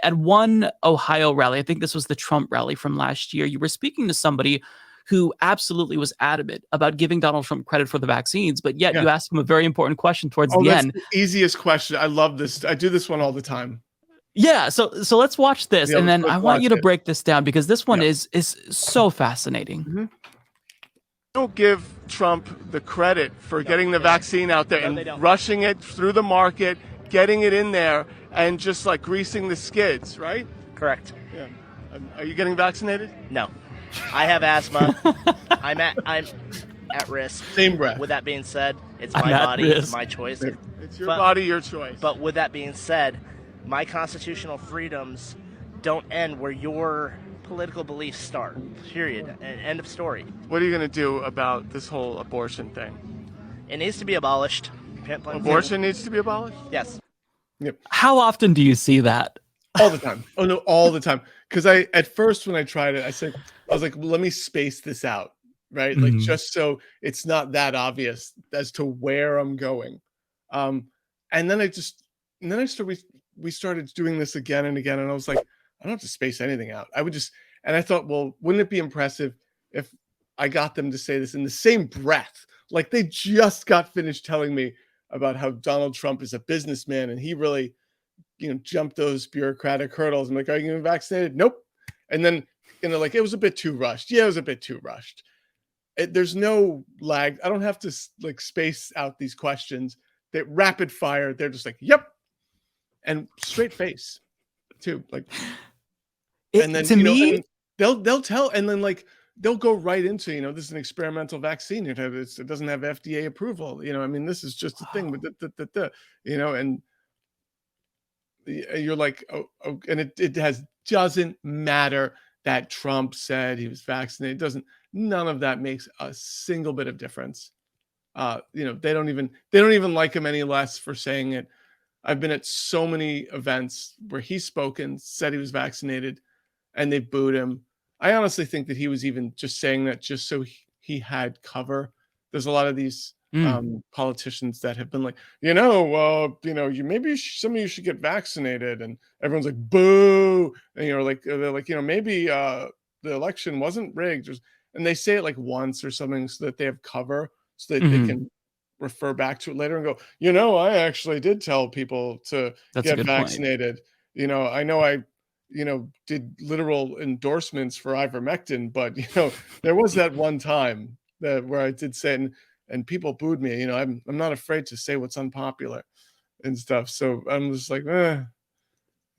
at one Ohio rally, I think this was the Trump rally from last year, you were speaking to somebody who absolutely was adamant about giving Donald Trump credit for the vaccines, but yet you asked him a very important question towards the end. The easiest question. I love this. I do this one all the time. Yeah, so let's watch this, and then I want you to break this down, because this one is so fascinating. Don't give Trump the credit for getting the vaccine out there and rushing it through the market, getting it in there, and just like greasing the skids, right? Correct. Yeah. Are you getting vaccinated? No. I have asthma. I'm at risk. Same breath. With that being said, it's my body, it's my choice. It's your body, your choice. But with that being said, my constitutional freedoms don't end where your political beliefs start. Period. End of story. What are you going to do about this whole abortion thing? It needs to be abolished. Abortion needs to be abolished? Yes. Yep. How often do you see that? All the time. Oh no, all the time. Because at first when I tried it, I was like, well, let me space this out, right? Like just so it's not that obvious as to where I'm going. And then we started doing this again and again, and I was like, I don't have to space anything out. And I thought, well, wouldn't it be impressive if I got them to say this in the same breath? Like they just got finished telling me about how Donald Trump is a businessman and he really, jumped those bureaucratic hurdles. I'm like, are you getting vaccinated? Nope. And then, like, it was a bit too rushed. Yeah, it was a bit too rushed. There's no lag. I don't have to like space out these questions. They're rapid fire. They're just like, yep. And straight face too. Like, and then, and they'll tell, and then like, they'll go right into, this is an experimental vaccine. It doesn't have FDA approval. I mean, this is just a thing, but and you're like, oh, and it doesn't matter that Trump said he was vaccinated. None of that makes a single bit of difference. They don't even like him any less for saying it. I've been at so many events where he's spoken, said he was vaccinated, and they booed him. I honestly think that he was even just saying that just so he had cover. There's a lot of these politicians that have been like, maybe some of you should get vaccinated, and everyone's like, boo, and they're like, maybe the election wasn't rigged, and they say it like once or something so that they have cover, so that they can refer back to it later and go, I actually did tell people to get vaccinated. I know I did literal endorsements for ivermectin, but there was that one time where I did say it, and people booed me. I'm not afraid to say what's unpopular and stuff. So I'm just like, Yeah,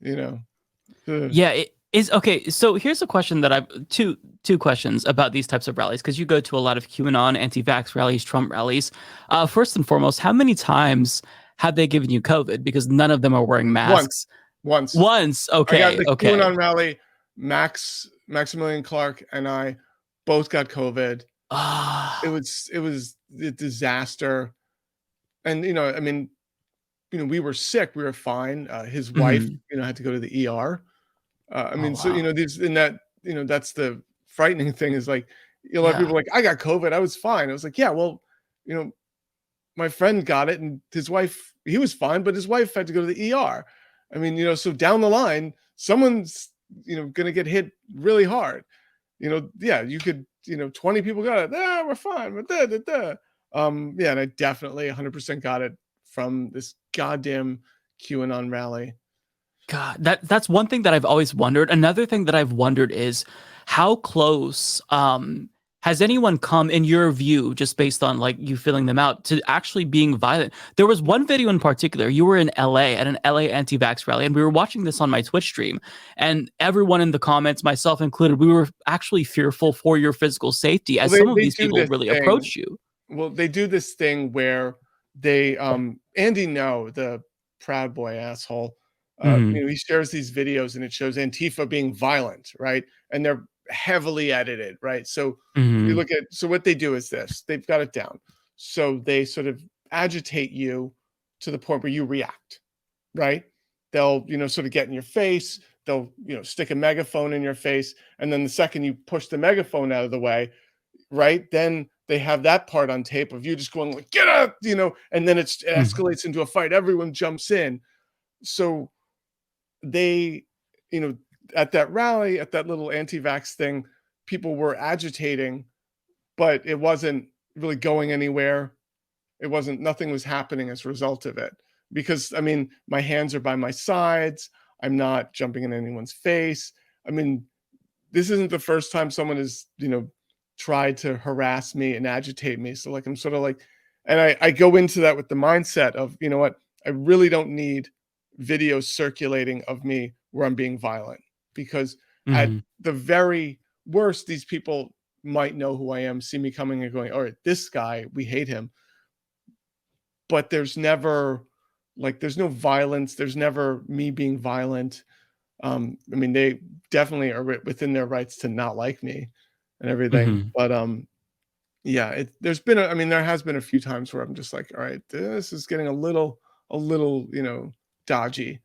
it is okay. So here's a question that I've two questions about these types of rallies, because you go to a lot of QAnon, anti-vax rallies, Trump rallies. First and foremost, how many times have they given you COVID? Because none of them are wearing masks. Once. Okay. I got the QAnon rally. Maximilian Clark and I both got COVID. It was a disaster. And, we were sick. We were fine. His wife, had to go to the ER. That's the frightening thing is like, a lot of people are like, I got COVID. I was fine. I was like, yeah, well, my friend got it and his wife, he was fine, but his wife had to go to the ER. So down the line, someone's, going to get hit really hard. You could, 20 people got it. We're fine. And I definitely 100% got it from this goddamn QAnon rally. God, that's one thing that I've always wondered. Another thing that I've wondered is how close has anyone come, in your view, just based on like you filling them out, to actually being violent? There was one video in particular. You were in LA at an LA anti-vax rally, and we were watching this on my Twitch stream, and everyone in the comments, myself included, we were actually fearful for your physical safety as some of these people really approach you. Well, they do this thing where they, Andy No, the Proud Boy asshole, he shares these videos and it shows Antifa being violent, right? And they're heavily edited, right? So you look at, so what they do is this, they've got it down. So they sort of agitate you to the point where you react, right? They'll, sort of get in your face. They'll, stick a megaphone in your face. And then the second you push the megaphone out of the way, right? Then they have that part on tape of you just going like, get up, and then it escalates into a fight. Everyone jumps in. So they at that rally, at that little anti-vax thing, people were agitating, but it wasn't really going anywhere. Nothing was happening as a result of it. Because, I mean, my hands are by my sides. I'm not jumping in anyone's face. I mean, this isn't the first time someone has, tried to harass me and agitate me. So like, I'm sort of like, and I go into that with the mindset of, you know what, I really don't need videos circulating of me where I'm being violent, because at the very worst, these people might know who I am, see me coming and going, all right, this guy, we hate him. But there's never there's no violence. There's never me being violent. I mean, they definitely are within their rights to not like me and everything. But yeah, there has been a few times where I'm just like, all right, this is getting a little, dodgy.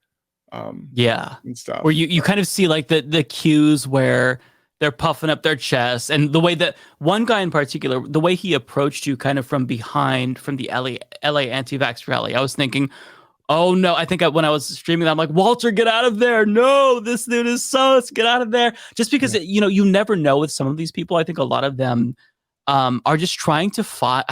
And stuff. Where you kind of see like the cues where they're puffing up their chests, and the way that one guy in particular, the way he approached you kind of from behind, from the LA anti-vax rally, I was thinking, oh no, I think when I was streaming that, I'm like, Walter, get out of there. No, this dude is sus, get out of there. Just because, you never know with some of these people. I think a lot of them are just trying to find,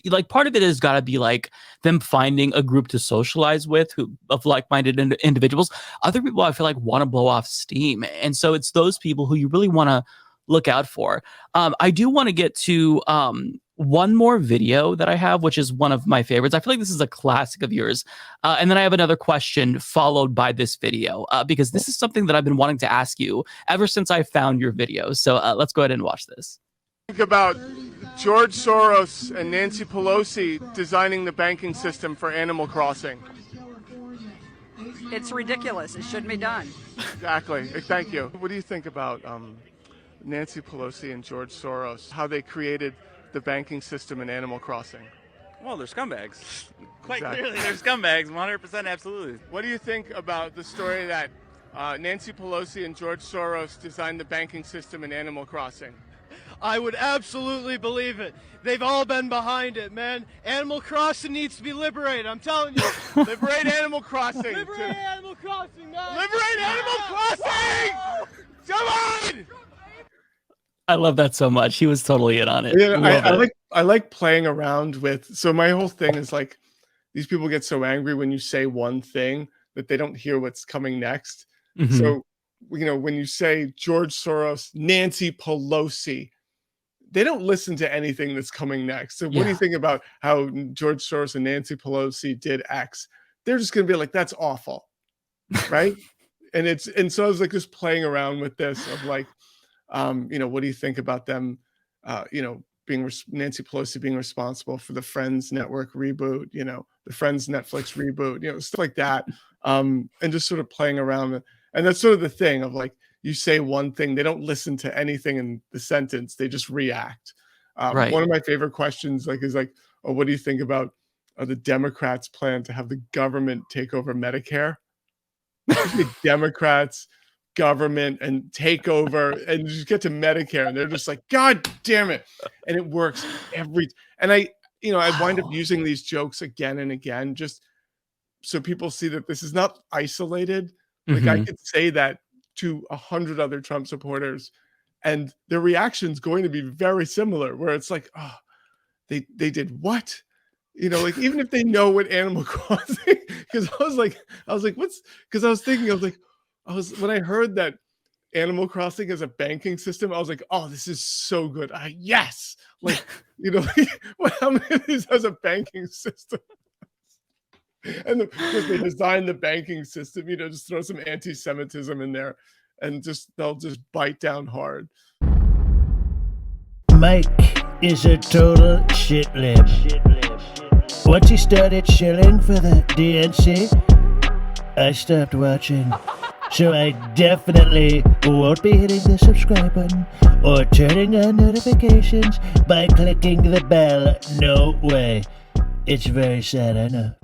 like, part of it has got to be like them finding a group to socialize with of like-minded individuals. Other people, I feel like, want to blow off steam. And so it's those people who you really want to look out for. I do want to get to one more video that I have, which is one of my favorites. I feel like this is a classic of yours. And then I have another question followed by this video, because this is something that I've been wanting to ask you ever since I found your video. So let's go ahead and watch this. Think about George Soros and Nancy Pelosi designing the banking system for Animal Crossing. It's ridiculous. It shouldn't be done. Exactly. Thank you. What do you think about Nancy Pelosi and George Soros, how they created the banking system in Animal Crossing? Well, they're scumbags. Quite Exactly. clearly, they're scumbags, 100%, absolutely. What do you think about the story that Nancy Pelosi and George Soros designed the banking system in Animal Crossing? I would absolutely believe it. They've all been behind it, man. Animal Crossing needs to be liberated, I'm telling you. Liberate Animal Crossing. Liberate Animal Crossing, man. Liberate Animal Crossing! Come on! I love that so much. He was totally in on it. Yeah, I like playing around with. So my whole thing is like, these people get so angry when you say one thing that they don't hear what's coming next. So, when you say George Soros, Nancy Pelosi, they don't listen to anything that's coming next. So what do you think about how George Soros and Nancy Pelosi did X? They're just going to be like, that's awful, right? and so I was like just playing around with this of like, what do you think about them, being Nancy Pelosi being responsible for the Friends network reboot, the Friends Netflix reboot, stuff like that, and just sort of playing around. And that's sort of the thing of like, you say one thing, they don't listen to anything in the sentence, they just react. Right. One of my favorite questions is oh, what do you think about the Democrats' plan to have the government take over Medicare? The Democrats, government, and take over, and just get to Medicare, and they're just like, God damn it. And it works and I wind up using these jokes again and again, just so people see that this is not isolated. Like I could say that to 100 other Trump supporters, and their reaction's going to be very similar, where it's like, oh, they did what? Even if they know what Animal Crossing, because I was like, because I was thinking, when I heard that Animal Crossing is a banking system, I was like, oh, this is so good. Yes. How many of these has a banking system? And because they designed the banking system, just throw some anti-Semitism in there, and they'll just bite down hard. Mike is a total shitlib. Once he started shilling for the DNC, I stopped watching. So I definitely won't be hitting the subscribe button or turning on notifications by clicking the bell. No way. It's very sad, I know.